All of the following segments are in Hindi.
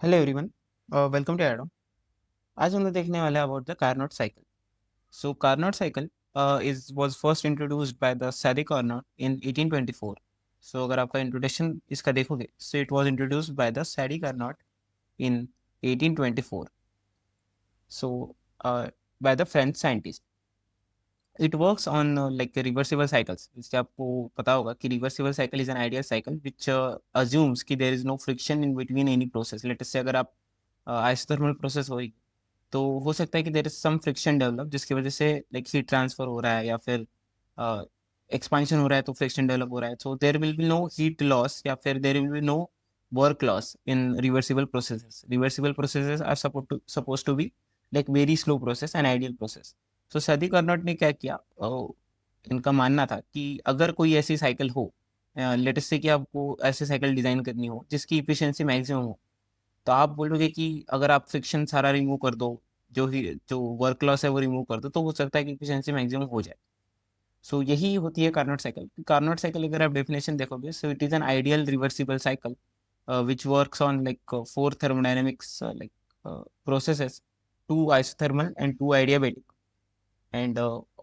Hello everyone, welcome to Adam. आज हम लोग देखने वाले हैं about the Carnot cycle. So Carnot cycle is was first introduced by the Sadi Carnot in 1824। So अगर आपका इंट्रोडक्शन इसका देखोगे, so it was introduced by the Sadi Carnot in 1824। So by the French scientist. It works on like reversible cycles. इससे आपको पता होगा कि reversible cycle is an ideal cycle which assumes कि there is no friction in between any process. Let say अगर आप आइसोथर्मल प्रोसेस हो, तो हो सकता है कि there is some friction develop, जिसकी वजह से लाइक हीट ट्रांसफर हो रहा है या फिर एक्सपांशन हो रहा है, तो फ्रिक्शन डेवलप हो रहा है। So there will be no heat loss या फिर there will be no work loss in reversible processes. Reversible processes are suppose to be like very slow process and ideal process. So Sadi Carnot ने क्या किया, इनका मानना था कि अगर कोई ऐसी साइकिल हो, लेटेस्ट से कि आपको ऐसी साइकिल डिजाइन करनी हो जिसकी इफिशियंसी मैक्सिमम हो, तो आप बोलोगे कि अगर आप फ्रिक्शन सारा रिमूव कर दो, जो वर्क लॉस है वो रिमूव कर दो, तो हो सकता है कि एफिशिएंसी मैक्सिमम हो जाए। सो यही होती है कार्नोट साइकिल। कार्नोट साइकिल अगर आप डेफिनेशन देखोगे, so it is an ideal reversible cycle which works on like four thermodynamics processes, two isothermal and two adiabatic, and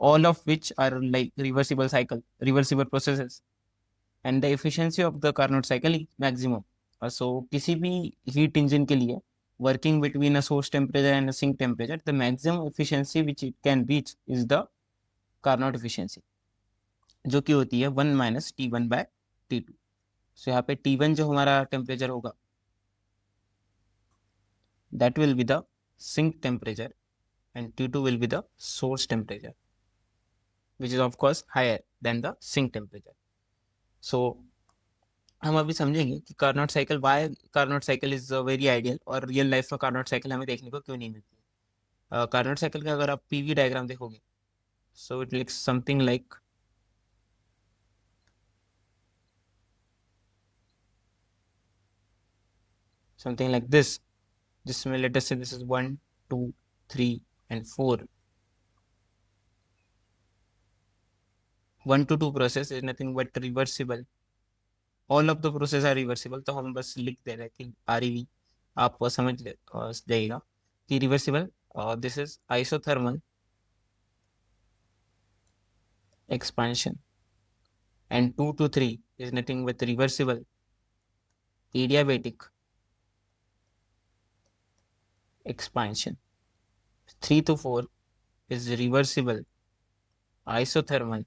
all of which are like reversible processes, and the efficiency of the Carnot cycle is maximum. So किसी भी heat engine के लिए working between a source temperature and a sink temperature, the maximum efficiency which it can reach is the Carnot efficiency, जो कि होती है 1 - T1/T2। सो यहाँ पे T1 जो हमारा टेम्परेचर होगा, that will be the sink temperature, and T2 will be the source temperature, which is of course higher than the sink temperature. So हम अभी समझेंगे कि Carnot cycle, why Carnot cycle is very ideal, और रियल लाइफ में कार्नोट साइकिल हमें देखने को क्यों नहीं मिलती है। कार्नोट साइकिल का अगर आप पीवी डायग्राम देखोगे, so it looks something like this, जिसमें लेटेस्ट से this is 1 2 3 and 4। 1 to 2 process is nothing but reversible. All of the process are reversible, तो हम बस लिख दे रहे हैं कि आरईवी। आप समझ जाइएगा कि reversible, this is isothermal expansion, and 2 to 3 is nothing but reversible adiabatic expansion. 3 to 4 is reversible isothermal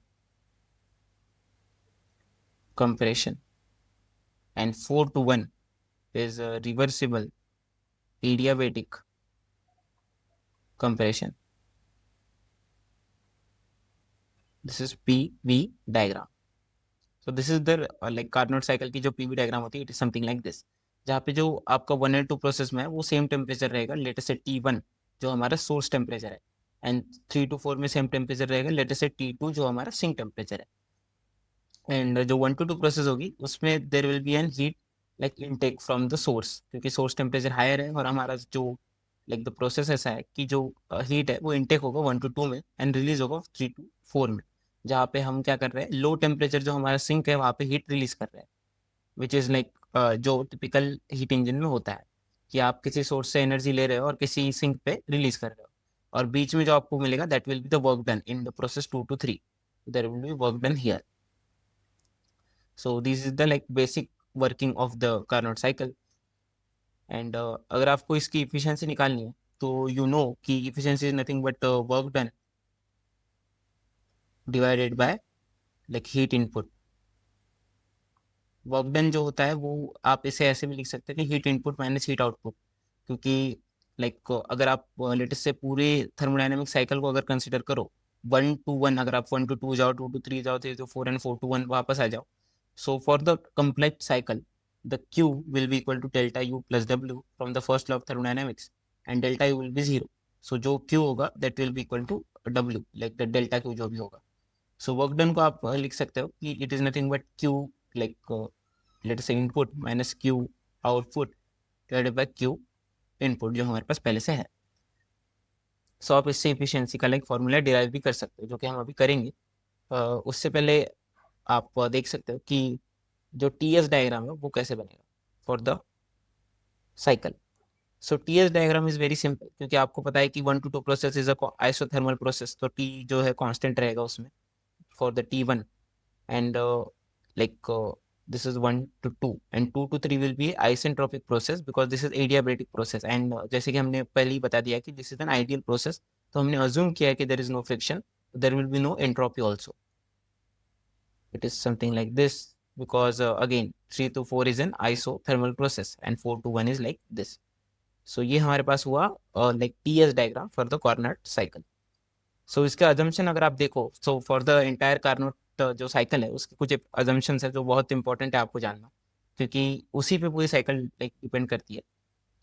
compression, and 4 to 1 is reversible adiabatic compression. This is PV diagram. So this is the like Carnot cycle की जो PV diagram होती है, it is something like this, जहाँ पे जो आपका 1 और 2 प्रोसेस में है वो सेम टेम्परेचर रहेगा। लेटेस्ट से T1 जो हमारा सोर्स टेम्परेचर है, एंड 3 to 4 में सेम टेम्परेचर रहेगा। लेटेस्ट से T2 जो हमारा सिंक टेम्परेचर है। एंड जो 1 to 2 प्रोसेस होगी उसमें there will be an heat like intake from the source, क्योंकि सोर्स टेम्परेचर हायर है, और हमारा जो लाइक द प्रोसेस ऐसा है कि जो हीट है वो इनटेक होगा 1 to 2 में एंड रिलीज होगा 3 to 4 में, जहाँ पे हम क्या कर रहे हैं, लो टेम्परेचर जो हमारा सिंक है वहाँ पे हीट रिलीज कर रहे हैं, विच इज़ लाइक जो टिपिकल हीट इंजन में होता है कि आप किसी सोर्स से एनर्जी ले रहे हो और किसी सिंक पे रिलीज कर रहे हो, और बीच में जो आपको मिलेगा that will be the work done in the process 2 to 3। There will be work done here. So this is the like basic working of the Carnot cycle. And अगर आपको इसकी इफिशियंसी निकालनी है, तो यू नो कि efficiency is nothing but work done divided by like heat input. Work done जो होता है वो आप इसे ऐसे भी लिख सकते हैं कि heat input minus heat output, क्योंकि लाइक अगर आप लेटेस्ट से पूरे थर्मोडायनेमिक साइकिल को अगर कंसिडर करो, 1 to 1, अगर आप 1 to 2 जाओ, 2 to 3 जाओ, 3 to 4 एंड 4 to 1 वापस आ जाओ, so for the complete cycle the Q will be equal to delta U plus W from the first law of thermodynamics, and delta U will be 0। सो जो Q होगा that will be equal to W, like the delta Q जो भी होगा। सो वर्क डन को आप लिख सकते हो कि it is nothing but Q, like let's say input minus Q output divided by Q input जो हमारे पास पहले से है। सो आप इससे इफिशियंसी का लाइक फॉर्मूला डिराइव भी कर सकते हो, जो कि हम अभी करेंगे। उससे पहले आप देख सकते हो कि जो टी एस डायग्राम है वो कैसे बनेगा for the cycle. So TS diagram is very simple, क्योंकि आपको पता है कि 1 to 2 process is a isothermal process, तो टी जो है कांस्टेंट रहेगा उसमें for the T1, and like this is 1 to 2 and 2 to 3 will be isentropic process because this is adiabatic process, and जैसे कि हमने पहले ही बता दिया कि this is an ideal process, तो हमने assume किया कि there is no friction, there will be no entropy also. It is something like this because again 3 to 4 is an isothermal process and 4 to 1 is like this. So ये हमारे पास हुआ like TS diagram for the Carnot cycle. सो इसके अजम्पशन अगर आप देखो, so for the entire Carnot जो साइकिल है उसके कुछ अजम्पशंस है जो बहुत इंपॉर्टेंट है आपको जानना, क्योंकि उसी पे पूरी साइकिल लाइक डिपेंड करती है।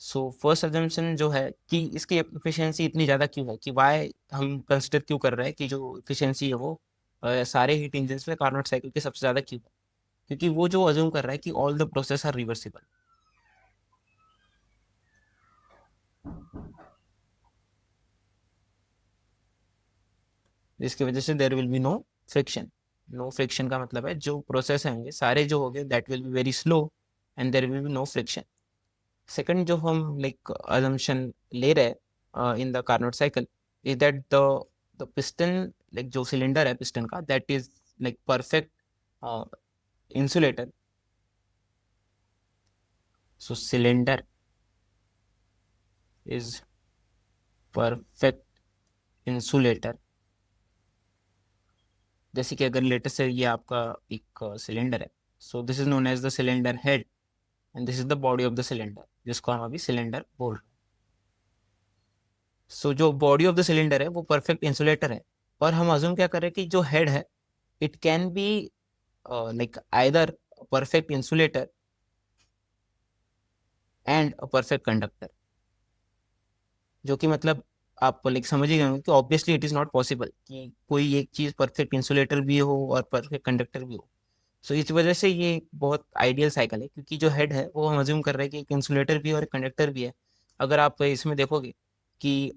सो फर्स्ट अजम्पशन जो है कि इसकी एफिशिएंसी इतनी ज़्यादा क्यों है, कि वाई हम कंसिडर क्यों कर रहे हैं कि जो एफिशिएंसी है वो सारे हीट इंजन में कार्नोट साइकिल के सबसे ज़्यादा क्यों है, क्योंकि वो जो अज्यूम कर रहा है कि all the process are reversible. जिसकी वजह से there will be no friction. No friction का मतलब है जो प्रोसेस होंगे सारे जो होंगे that will be very slow and there will be no friction. Second जो हम लाइक अजम्पशन ले रहे in the Carnot cycle is that the piston, like जो सिलेंडर है पिस्टन का, that is like perfect insulator. So cylinder is perfect insulator. जैसे कि अगर लेटेस्ट से ये आपका एक सिलेंडर है, so this is known as the cylinder head and this is the body of the cylinder, जिसको हम अभी सिलेंडर बोल रहे हैं। सो जो बॉडी ऑफ द सिलेंडर है वो परफेक्ट इंसुलेटर है, और हम अज्यूम क्या करें कि जो हेड है it can be like either perfect insulator and a perfect conductor. जो कि मतलब आप लाइक समझ ही गए होंगे कि obviously it is not possible कि कोई एक चीज़ परफेक्ट इंसुलेटर भी हो और परफेक्ट कंडक्टर भी हो। सो इस वजह से ये बहुत आइडियल साइकिल है, क्योंकि जो हेड है वो हम अज्यूम कर रहे हैं कि एक इंसुलेटर भी है और एक कंडक्टर भी है। अगर आप इसमें देखोगे कि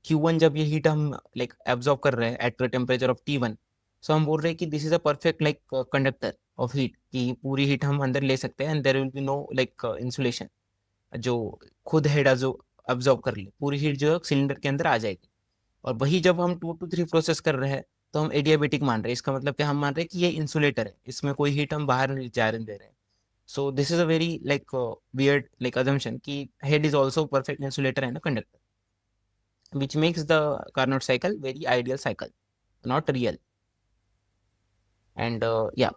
Q1 जब ये हीट हम लाइक एब्जॉर्ब कर रहे हैं at the temperature of T1, so हम बोल रहे हैं कि this is a perfect like conductor of heat, कि पूरी हीट हम अंदर ले सकते हैं and there will be no like insulation. जो खुद हेड जो अब्जॉर्ब कर ले पूरी हीट जो है सिलेंडर के अंदर आ जाएगी। और वही जब हम 2 to 3 प्रोसेस कर रहे हैं तो हम एडियाबेटिक मान रहे हैं। इसका मतलब क्या, हम मान रहे हैं कि ये इंसुलेटर है, इसमें कोई हीट हम बाहर नहीं जा रहे दे रहे हैं। So this is a very like weird like assumption कि head is also perfect insulator and conductor, which makes the Carnot cycle very ideal cycle, not real. And yeah,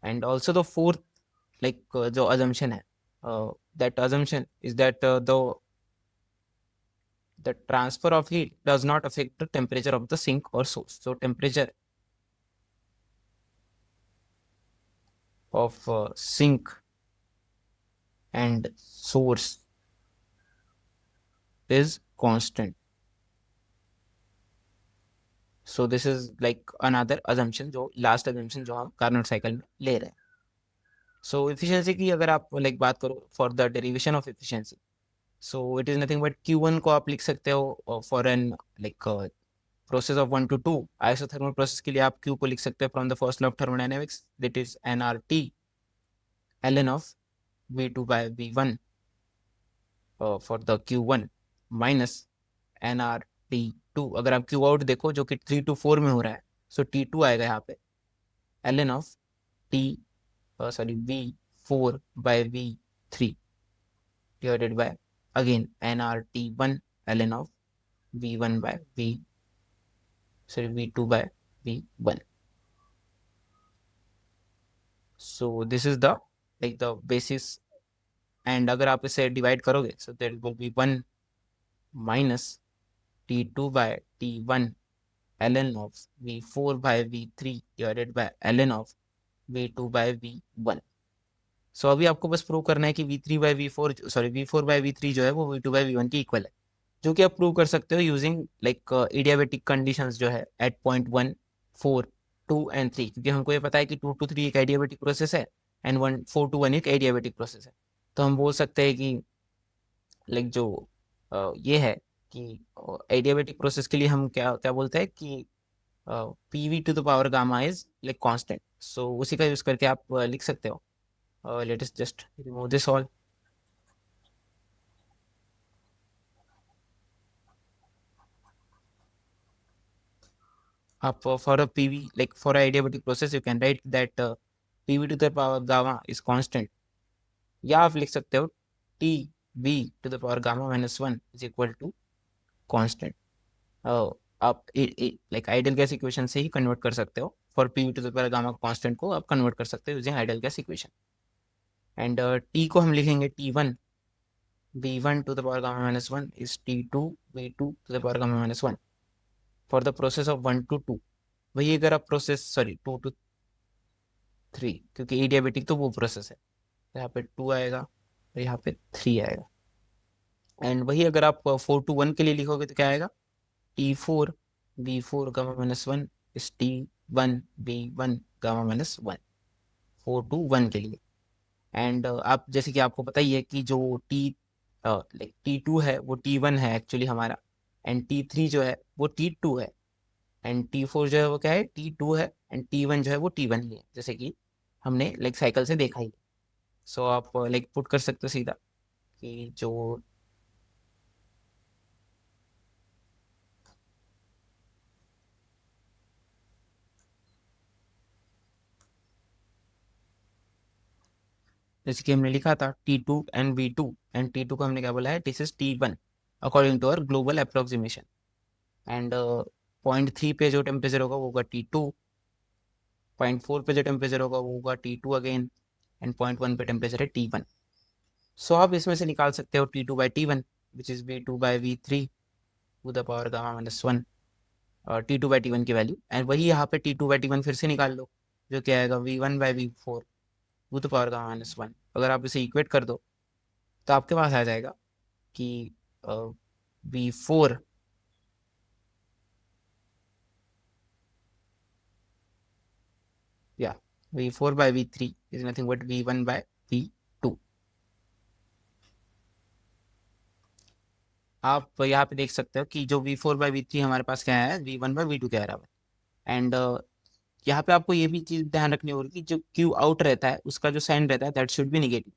and also the fourth like जो assumption है, that assumption is that the transfer of heat does not affect the temperature of the sink or source. So temperature of sink and source is constant. So this is like another assumption, जो last assumption जो हम Carnot cycle में ले रहे हैं। So efficiency की अगर आप like बात करो for the derivation of efficiency, so it is nothing but Q1 को आप लिख सकते हो for an like process of 1 to 2 isothermal process के लिए आप Q को लिख सकते हो from the first law of thermodynamics, that is nRT ln of V2 by V1 for the Q1 minus nRT2। अगर आप Q आउट देखो जो कि 3 to 4 में हो रहा है, सो T2 आएगा यहाँ पे ln of T sorry V4 by V3 divided by again nRT1 ln of V1 by V2 by V1। So this is the like the basis, and अगर आप इसे डिवाइड करोगे so there will be 1 minus T2 by T1 ln of V4 by V3 divided by ln of V2 by V1। सो अभी आपको बस प्रूव करना है कि V4 by V3 जो है वो V2 by V1 की इक्वल है, जो कि आप प्रूव कर सकते हो यूजिंग लाइक एडियाबेटिक कंडीशंस जो है एट पॉइंट 1, 4, 2 एंड 3, क्योंकि हमको ये पता है कि 2 to 3 एक एडियाबेटिक प्रोसेस है एंड 4 to 1 एक एडियाबेटिक प्रोसेस है। तो हम बोल सकते हैं कि लाइक जो ये है कि एडियाबेटिक प्रोसेस के लिए हम क्या क्या बोलते हैं कि PV to the power gamma is like constant. So उसी का यूज करके आप लिख सकते हो। Let us just remove this all. आप for a PV like for adiabatic process you can write that pv to the power gamma is constant, या आप लिख सकते हो T V to the power gamma minus one is equal to constant. आप लाइक आइडियल गैस इक्वेशन से ही कन्वर्ट कर सकते हो, for P V to the power gamma constant को आप कन्वर्ट कर सकते हो using ideal gas equation. And T को हम लिखेंगे T one V one to the power gamma minus one is T two V two to the power gamma minus one for the process of one to two. वही अगर आप process sorry two to three, क्योंकि एडियाबेटिक तो वो प्रोसेस है, यहाँ पे टू आएगा और यहाँ पे थ्री आएगा। एंड वही अगर आप फोर टू वन के लिए लिखोगे तो क्या आएगा, T four V four gamma minus one is T one V one gamma minus one, four two one के लिए। एंड आप जैसे कि आपको पता ही है कि जो टी लाइक टी टू है वो टी वन है एक्चुअली हमारा, एंड टी थ्री जो है वो टी टू है, एंड टी फोर जो है वो क्या है, टी टू है, एंड टी वन जो है वो टी वन ही है, जैसे कि हमने लाइक साइकिल से देखा ही। सो आप लाइक पुट कर सकते हो सीधा कि जो जैसे कि हमने लिखा था T two and V two, and T two को हमने क्या बोला है, this is T one according to our global approximation. And point three पे जो टेम्परेचर होगा वो होगा टी टू, पॉइंट फोर पे जो टेम्परेचर होगा वो होगा T two again, and point one पे टेम्परेचर है टी वन। सो आप इसमें से निकाल सकते हो T two by T one which is V two by V three to the power gamma minus one, और T two by T one की वैल्यू, एंड वही यहाँ पे T two by T one फिर से निकाल लो, जो क्या आएगा V one by V four to the power gamma minus one. अगर आप इसे इक्वेट कर दो तो आपके पास आ जाएगा कि वी फोर या V four by V three is nothing but V one by V two. आप यहाँ पे देख सकते हो कि जो V four by V three हमारे पास क्या है, V one by V two के बराबर। एंड यहाँ पे आपको ये भी चीज ध्यान रखनी होगी कि जो क्यू आउट रहता है उसका जो साइन रहता है that should be negative.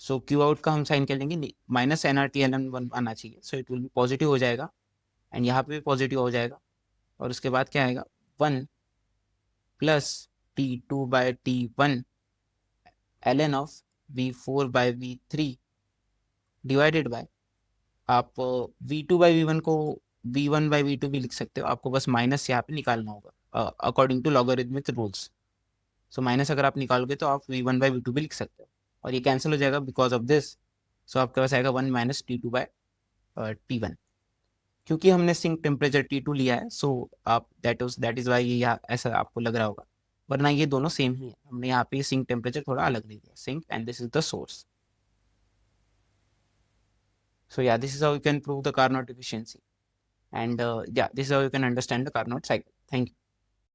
So Q out का हम साइन कर लेंगे minus N R T L N one आना चाहिए, so it will be positive हो जाएगा, एंड यहाँ पे भी पॉजिटिव हो जाएगा। और उसके बाद क्या आएगा, one plus T two by T one L N of V four by V three divided by, आप V two by V one को V one by V two भी लिख सकते हो, आपको बस माइनस यहाँ पे निकालना होगा according to logarithmic rules. So minus अगर आप निकालोगे तो आप V one by V two भी लिख सकते हो, और ये कैंसिल हो जाएगा बिकॉज ऑफ दिस। सो आपके पास आएगा one minus T two by T one, क्योंकि हमने सिंक टेम्परेचर टी टू लिया है। सो आप दैट इज वाई ये ऐसा आपको लग रहा होगा, वरना ये दोनों सेम ही है, हमने यहाँ पे सिंक टेम्परेचर थोड़ा अलग ले लिया, sink and this is the source. So yeah, this is how you can prove the Carnot efficiency. And yeah, this is how you can understand the Carnot cycle. Thank you.